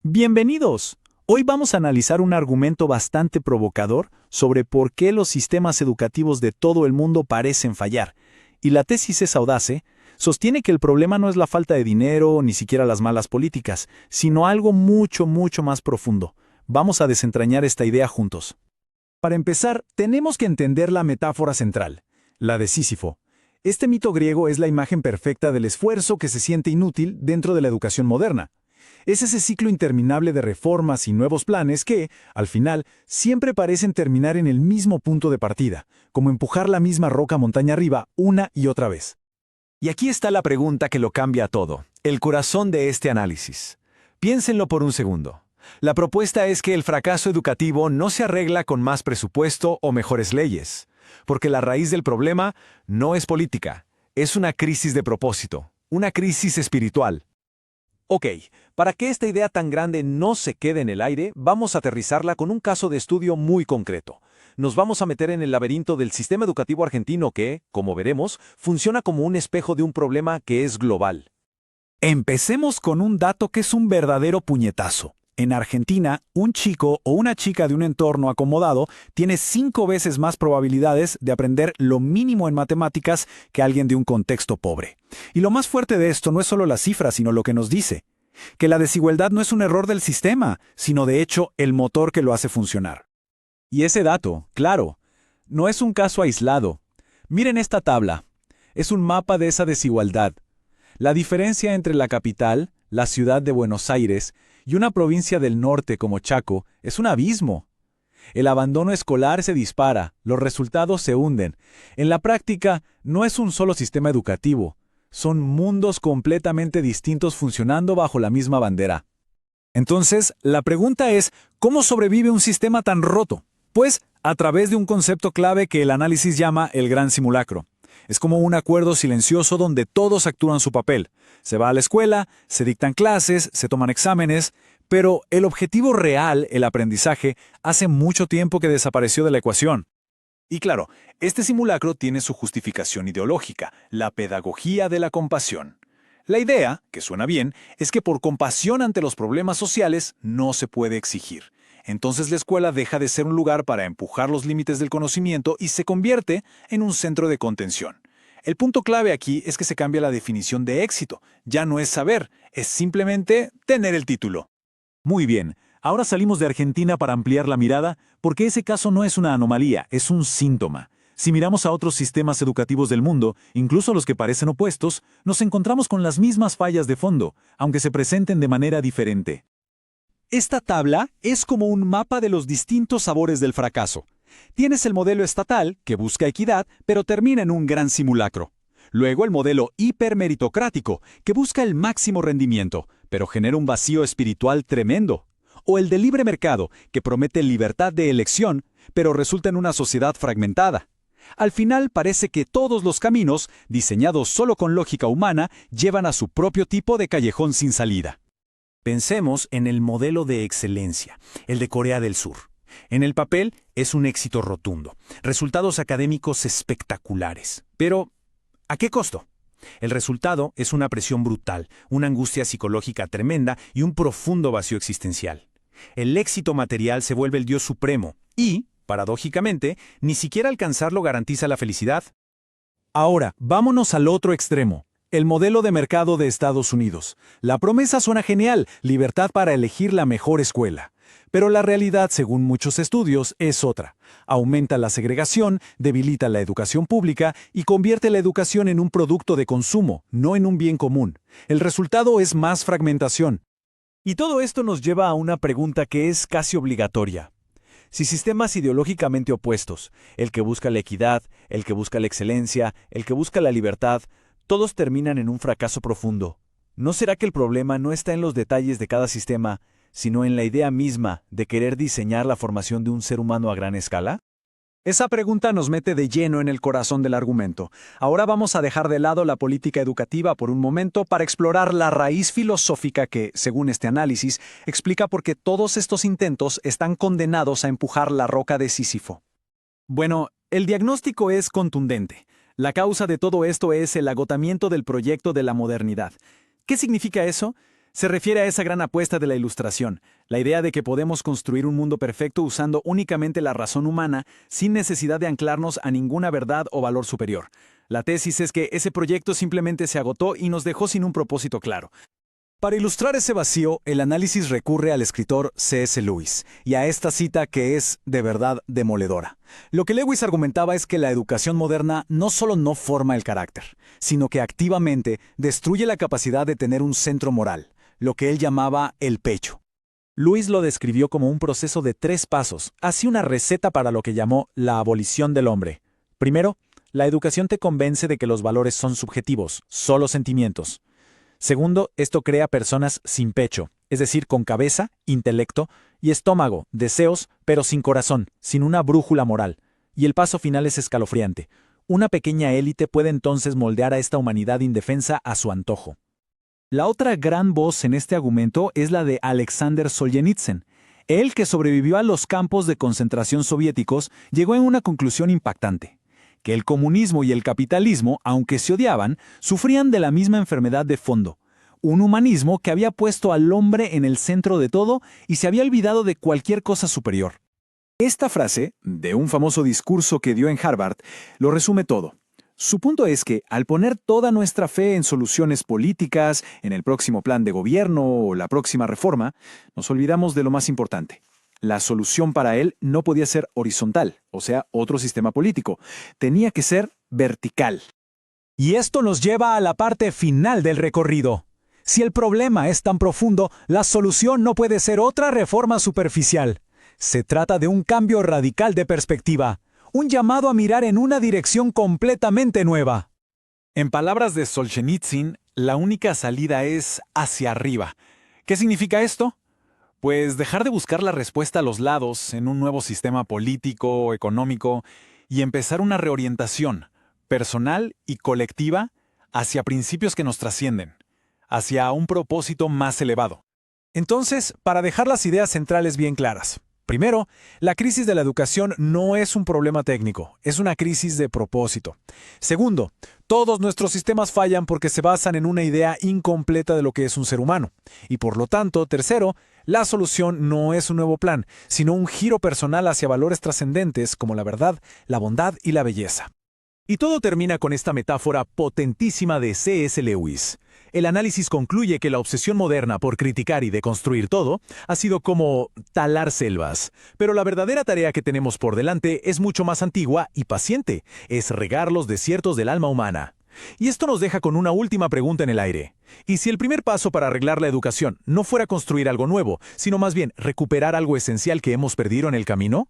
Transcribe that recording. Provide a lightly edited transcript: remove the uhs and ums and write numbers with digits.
Bienvenidos. Hoy vamos a analizar un argumento bastante provocador sobre por qué los sistemas educativos de todo el mundo parecen fallar. Y la tesis es audaz, ¿eh? Sostiene que el problema no es la falta de dinero ni siquiera las malas políticas, sino algo mucho, mucho más profundo. Vamos a desentrañar esta idea juntos. Para empezar, tenemos que entender la metáfora central, la de Sísifo. Este mito griego es la imagen perfecta del esfuerzo que se siente inútil dentro de la educación moderna. Es ese ciclo interminable de reformas y nuevos planes que, al final, siempre parecen terminar en el mismo punto de partida, como empujar la misma roca montaña arriba una y otra vez. Y aquí está la pregunta que lo cambia todo, el corazón de este análisis. Piénsenlo por un segundo. La propuesta es que el fracaso educativo no se arregla con más presupuesto o mejores leyes, porque la raíz del problema no es política, es una crisis de propósito, una crisis espiritual. Ok, para que esta idea tan grande no se quede en el aire, vamos a aterrizarla con un caso de estudio muy concreto. Nos vamos a meter en el laberinto del sistema educativo argentino que, como veremos, funciona como un espejo de un problema que es global. Empecemos con un dato que es un verdadero puñetazo. En Argentina, un chico o una chica de un entorno acomodado tiene 5 veces más probabilidades de aprender lo mínimo en matemáticas que alguien de un contexto pobre. Y lo más fuerte de esto no es solo la cifra, sino lo que nos dice. Que la desigualdad no es un error del sistema, sino de hecho el motor que lo hace funcionar. Y ese dato, claro, no es un caso aislado. Miren esta tabla. Es un mapa de esa desigualdad. La diferencia entre la capital, la ciudad de Buenos Aires, y una provincia del norte como Chaco es un abismo. El abandono escolar se dispara, los resultados se hunden. En la práctica, no es un solo sistema educativo, son mundos completamente distintos funcionando bajo la misma bandera. Entonces, la pregunta es, ¿cómo sobrevive un sistema tan roto? Pues, a través de un concepto clave que el análisis llama el gran simulacro. Es como un acuerdo silencioso donde todos actúan su papel. Se va a la escuela, se dictan clases, se toman exámenes, pero el objetivo real, el aprendizaje, hace mucho tiempo que desapareció de la ecuación. Y claro, este simulacro tiene su justificación ideológica, la pedagogía de la compasión. La idea, que suena bien, es que por compasión ante los problemas sociales no se puede exigir. Entonces la escuela deja de ser un lugar para empujar los límites del conocimiento y se convierte en un centro de contención. El punto clave aquí es que se cambia la definición de éxito. Ya no es saber, es simplemente tener el título. Muy bien, ahora salimos de Argentina para ampliar la mirada, porque ese caso no es una anomalía, es un síntoma. Si miramos a otros sistemas educativos del mundo, incluso los que parecen opuestos, nos encontramos con las mismas fallas de fondo, aunque se presenten de manera diferente. Esta tabla es como un mapa de los distintos sabores del fracaso. Tienes el modelo estatal, que busca equidad, pero termina en un gran simulacro. Luego el modelo hipermeritocrático, que busca el máximo rendimiento, pero genera un vacío espiritual tremendo. O el de libre mercado, que promete libertad de elección, pero resulta en una sociedad fragmentada. Al final parece que todos los caminos, diseñados solo con lógica humana, llevan a su propio tipo de callejón sin salida. Pensemos en el modelo de excelencia, el de Corea del Sur. En el papel es un éxito rotundo, resultados académicos espectaculares. Pero, ¿a qué costo? El resultado es una presión brutal, una angustia psicológica tremenda y un profundo vacío existencial. El éxito material se vuelve el Dios supremo y, paradójicamente, ni siquiera alcanzarlo garantiza la felicidad. Ahora, vámonos al otro extremo. El modelo de mercado de Estados Unidos. La promesa suena genial, libertad para elegir la mejor escuela. Pero la realidad, según muchos estudios, es otra. Aumenta la segregación, debilita la educación pública y convierte la educación en un producto de consumo, no en un bien común. El resultado es más fragmentación. Y todo esto nos lleva a una pregunta que es casi obligatoria. Si sistemas ideológicamente opuestos, el que busca la equidad, el que busca la excelencia, el que busca la libertad, todos terminan en un fracaso profundo. ¿No será que el problema no está en los detalles de cada sistema, sino en la idea misma de querer diseñar la formación de un ser humano a gran escala? Esa pregunta nos mete de lleno en el corazón del argumento. Ahora vamos a dejar de lado la política educativa por un momento para explorar la raíz filosófica que, según este análisis, explica por qué todos estos intentos están condenados a empujar la roca de Sísifo. Bueno, el diagnóstico es contundente. La causa de todo esto es el agotamiento del proyecto de la modernidad. ¿Qué significa eso? Se refiere a esa gran apuesta de la Ilustración, la idea de que podemos construir un mundo perfecto usando únicamente la razón humana sin necesidad de anclarnos a ninguna verdad o valor superior. La tesis es que ese proyecto simplemente se agotó y nos dejó sin un propósito claro. Para ilustrar ese vacío, el análisis recurre al escritor C.S. Lewis y a esta cita que es, de verdad, demoledora. Lo que Lewis argumentaba es que la educación moderna no solo no forma el carácter, sino que activamente destruye la capacidad de tener un centro moral, lo que él llamaba el pecho. Lewis lo describió como un proceso de 3 pasos, así una receta para lo que llamó la abolición del hombre. Primero, la educación te convence de que los valores son subjetivos, solo sentimientos. Segundo, esto crea personas sin pecho, es decir, con cabeza, intelecto y estómago, deseos, pero sin corazón, sin una brújula moral. Y el paso final es escalofriante. Una pequeña élite puede entonces moldear a esta humanidad indefensa a su antojo. La otra gran voz en este argumento es la de Alexander Solzhenitsyn. Él, que sobrevivió a los campos de concentración soviéticos, llegó en una conclusión impactante: que el comunismo y el capitalismo, aunque se odiaban, sufrían de la misma enfermedad de fondo, un humanismo que había puesto al hombre en el centro de todo y se había olvidado de cualquier cosa superior. Esta frase, de un famoso discurso que dio en Harvard, lo resume todo. Su punto es que, al poner toda nuestra fe en soluciones políticas, en el próximo plan de gobierno o la próxima reforma, nos olvidamos de lo más importante. La solución para él no podía ser horizontal, o sea, otro sistema político. Tenía que ser vertical. Y esto nos lleva a la parte final del recorrido. Si el problema es tan profundo, la solución no puede ser otra reforma superficial. Se trata de un cambio radical de perspectiva, un llamado a mirar en una dirección completamente nueva. En palabras de Solzhenitsyn, la única salida es hacia arriba. ¿Qué significa esto? Pues dejar de buscar la respuesta a los lados en un nuevo sistema político, económico, y empezar una reorientación personal y colectiva hacia principios que nos trascienden, hacia un propósito más elevado. Entonces, para dejar las ideas centrales bien claras. Primero, la crisis de la educación no es un problema técnico, es una crisis de propósito. Segundo, todos nuestros sistemas fallan porque se basan en una idea incompleta de lo que es un ser humano. Y por lo tanto, tercero, la solución no es un nuevo plan, sino un giro personal hacia valores trascendentes como la verdad, la bondad y la belleza. Y todo termina con esta metáfora potentísima de C.S. Lewis. El análisis concluye que la obsesión moderna por criticar y deconstruir todo ha sido como talar selvas. Pero la verdadera tarea que tenemos por delante es mucho más antigua y paciente. Es regar los desiertos del alma humana. Y esto nos deja con una última pregunta en el aire. ¿Y si el primer paso para arreglar la educación no fuera construir algo nuevo, sino más bien recuperar algo esencial que hemos perdido en el camino?